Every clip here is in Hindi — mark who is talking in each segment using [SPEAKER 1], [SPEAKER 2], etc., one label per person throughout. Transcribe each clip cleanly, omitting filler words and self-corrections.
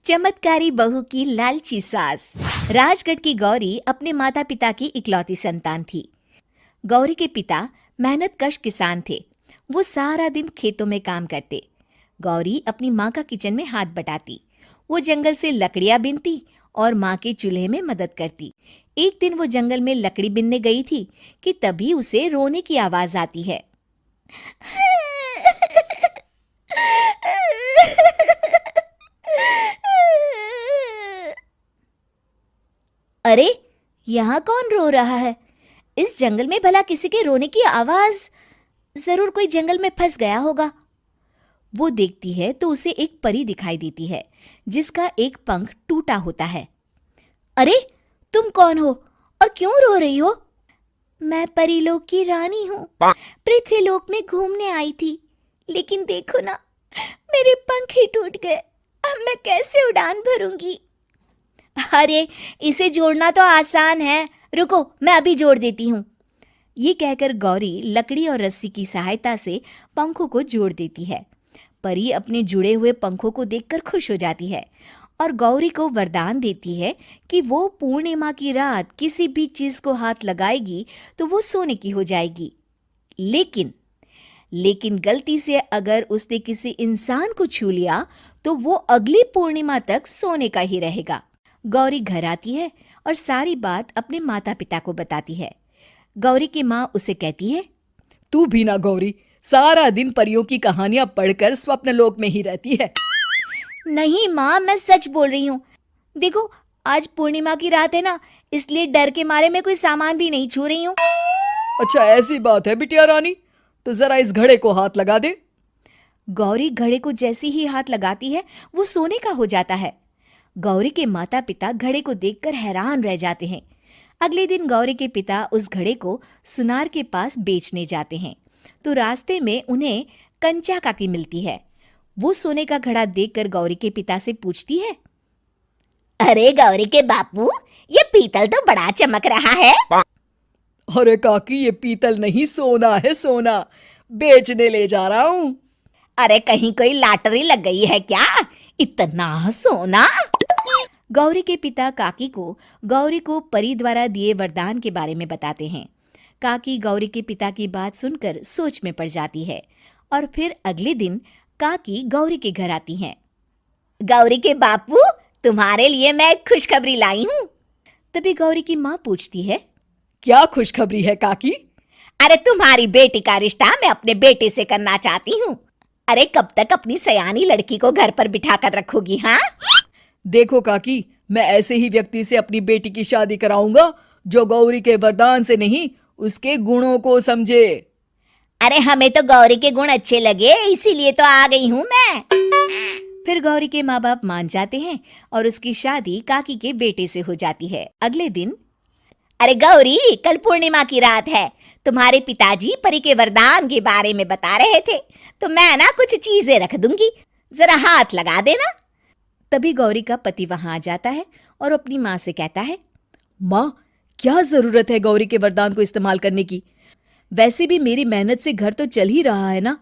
[SPEAKER 1] चमत्कारी बहू की लालची सास। राजगढ़ की गौरी अपने माता पिता की इकलौती संतान थी। गौरी के पिता मेहनतकश किसान थे। वो सारा दिन खेतों में काम करते। गौरी अपनी माँ का किचन में हाथ बटाती। वो जंगल से लकड़ियाँ बीनती और माँ के चूल्हे में मदद करती। एक दिन वो जंगल में लकड़ी बीनने गई थी कि तभी उसे रोने की आवाज आती है। अरे, यहाँ कौन रो रहा है? इस जंगल में भला किसी के रोने की आवाज? जरूर कोई जंगल में फंस गया होगा। वो देखती है तो उसे एक परी दिखाई देती है जिसका एक पंख टूटा होता है। अरे, तुम कौन हो और क्यों रो रही हो? मैं परीलोक की रानी हूँ। पृथ्वीलोक में घूमने आई थी, लेकिन देखो ना, मेरे पंख ही टूट गए। अब मैं कैसे उड़ान भरूंगी? अरे, इसे जोड़ना तो आसान है। रुको, मैं अभी जोड़ देती हूँ। ये कहकर गौरी लकड़ी और रस्सी की सहायता से पंखों को जोड़ देती है। परी अपने जुड़े हुए पंखों को देखकर खुश हो जाती है और गौरी को वरदान देती है कि वो पूर्णिमा की रात किसी भी चीज को हाथ लगाएगी तो वो सोने की हो जाएगी। लेकिन गलती से अगर उसने किसी इंसान को छू लिया तो वो अगली पूर्णिमा तक सोने का ही रहेगा। गौरी घर आती है और सारी बात अपने माता पिता को बताती है। गौरी की माँ उसे कहती है,
[SPEAKER 2] तू भी ना गौरी, सारा दिन परियों की कहानियां पढ़कर स्वप्न लोक में ही रहती है।
[SPEAKER 1] नहीं माँ, मैं सच बोल रही हूँ। देखो, आज पूर्णिमा की रात है ना, इसलिए डर के मारे मैं कोई सामान भी नहीं छू रही हूँ।
[SPEAKER 2] अच्छा, ऐसी बात है बिटिया रानी, तो जरा इस घड़े को हाथ लगा दे।
[SPEAKER 1] गौरी घड़े को जैसे ही हाथ लगाती है वो सोने का हो जाता है। गौरी के माता पिता घड़े को देखकर हैरान रह जाते हैं। अगले दिन गौरी के पिता उस घड़े को सुनार के पास बेचने जाते हैं तो रास्ते में उन्हें कंचा काकी मिलती है। वो सोने का घड़ा देखकर गौरी के पिता से पूछती है, अरे गौरी के बापू, ये पीतल तो बड़ा चमक रहा है।
[SPEAKER 2] अरे काकी, ये पीतल नहीं, सोना है, सोना। बेचने ले जा रहा हूँ।
[SPEAKER 1] अरे, कहीं कोई लॉटरी लग गई है क्या? इतना सोना? गौरी के पिता काकी को गौरी को परी द्वारा दिए वरदान के बारे में बताते हैं। काकी गौरी के पिता की बात सुनकर सोच में पड़ जाती है और फिर अगले दिन काकी गौरी के घर आती हैं। गौरी के बापू, तुम्हारे लिए मैं एक खुशखबरी लाई हूँ। तभी गौरी की माँ पूछती है,
[SPEAKER 2] क्या खुशखबरी है काकी?
[SPEAKER 1] अरे, तुम्हारी बेटी का रिश्ता मैं अपने बेटे से करना चाहती हूँ। अरे, कब तक अपनी सयानी लड़की को घर पर बिठा कर रखोगी? हाँ,
[SPEAKER 2] देखो काकी, मैं ऐसे ही व्यक्ति से अपनी बेटी की शादी कराऊंगा जो गौरी के वरदान से नहीं, उसके गुणों को समझे।
[SPEAKER 1] अरे, हमें तो गौरी के गुण अच्छे लगे, इसीलिए तो आ गई हूँ मैं। फिर गौरी के माँ बाप मान जाते हैं और उसकी शादी काकी के बेटे से हो जाती है। अगले दिन, अरे गौरी, कल पूर्णिमा की रात है। तुम्हारे पिताजी परी के वरदान के बारे में बता रहे थे, तो मैं ना कुछ चीजें रख दूंगी, जरा हाथ लगा देना। तभी गौरी का पति वहां आ जाता है और अपनी माँ से कहता है,
[SPEAKER 2] माँ, क्या जरूरत है गौरी के वरदान को इस्तेमाल करने की? वैसे भी मेरी मेहनत से घर तो चल ही रहा है ना।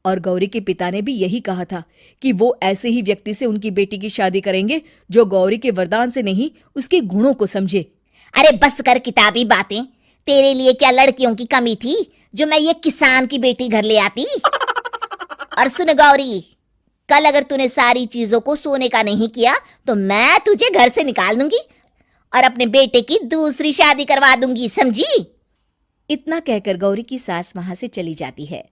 [SPEAKER 2] और गौरी के पिता ने भी यही कहा था कि वो ऐसे ही व्यक्ति से उनकी बेटी की शादी करेंगे जो गौरी के वरदान से नहीं, उसके गुणों को समझे।
[SPEAKER 1] अरे बस कर किताबी बातें। तेरे लिए क्या लड़कियों की कमी थी जो मैं ये किसान की बेटी घर ले आती? और सुन गौरी, कल अगर तूने सारी चीजों को सोने का नहीं किया तो मैं तुझे घर से निकाल दूंगी और अपने बेटे की दूसरी शादी करवा दूंगी, समझी? इतना कहकर गौरी की सास वहां से चली जाती है।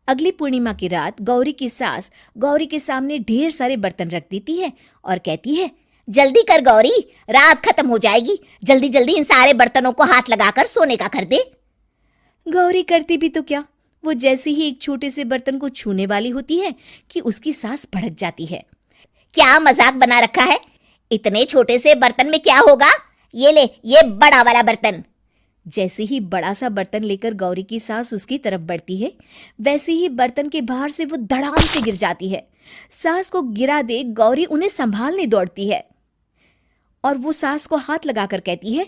[SPEAKER 1] अगली पूर्णिमा की रात गौरी की सास गौरी के सामने ढेर सारे बर्तन रख देती है और कहती है, जल्दी कर गौरी, रात खत्म हो जाएगी। जल्दी जल्दी इन सारे बर्तनों को हाथ लगाकर सोने का कर दे। गौरी करती भी तो क्या, वो जैसे ही एक छोटे से बर्तन को छूने वाली होती है कि उसकी सास भड़क जाती है। क्या मजाक बना रखा है? इतने छोटे से बर्तन में क्या होगा? ये ले, ये बड़ा वाला बर्तन। जैसे ही बड़ा सा बर्तन लेकर गौरी की सास उसकी तरफ बढ़ती है, वैसे ही बर्तन के बाहर से वो धड़ाम से गिर जाती है। सास को गिरा देख गौरी उन्हें संभालने दौड़ती है और वो सास को हाथ लगाकर कहती है,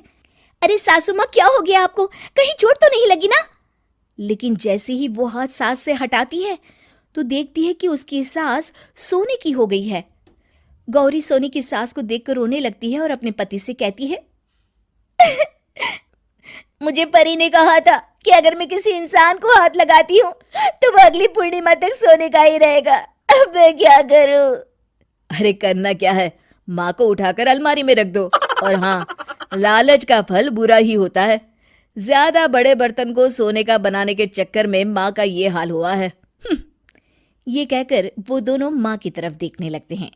[SPEAKER 1] अरे सासू माँ, क्या हो गया आपको? कहीं चोट तो नहीं लगी ना? लेकिन जैसे ही वो हाथ सास से हटाती है तो देखती है कि उसकी सास सोने की हो गई है। गौरी सोनी की सास को देखकर रोने लगती है और अपने पति से कहती है, मुझे परी ने कहा था कि अगर मैं किसी इंसान को हाथ लगाती हूँ तो वो अगली पूर्णिमा तक सोने का ही रहेगा। अब मैं क्या करूँ?
[SPEAKER 2] अरे करना क्या है, माँ को उठाकर अलमारी में रख दो। और हाँ, लालच का फल बुरा ही होता है। ज्यादा बड़े बर्तन को सोने का बनाने के चक्कर में माँ का ये हाल हुआ है।
[SPEAKER 1] ये कहकर वो दोनों माँ की तरफ देखने लगते हैं।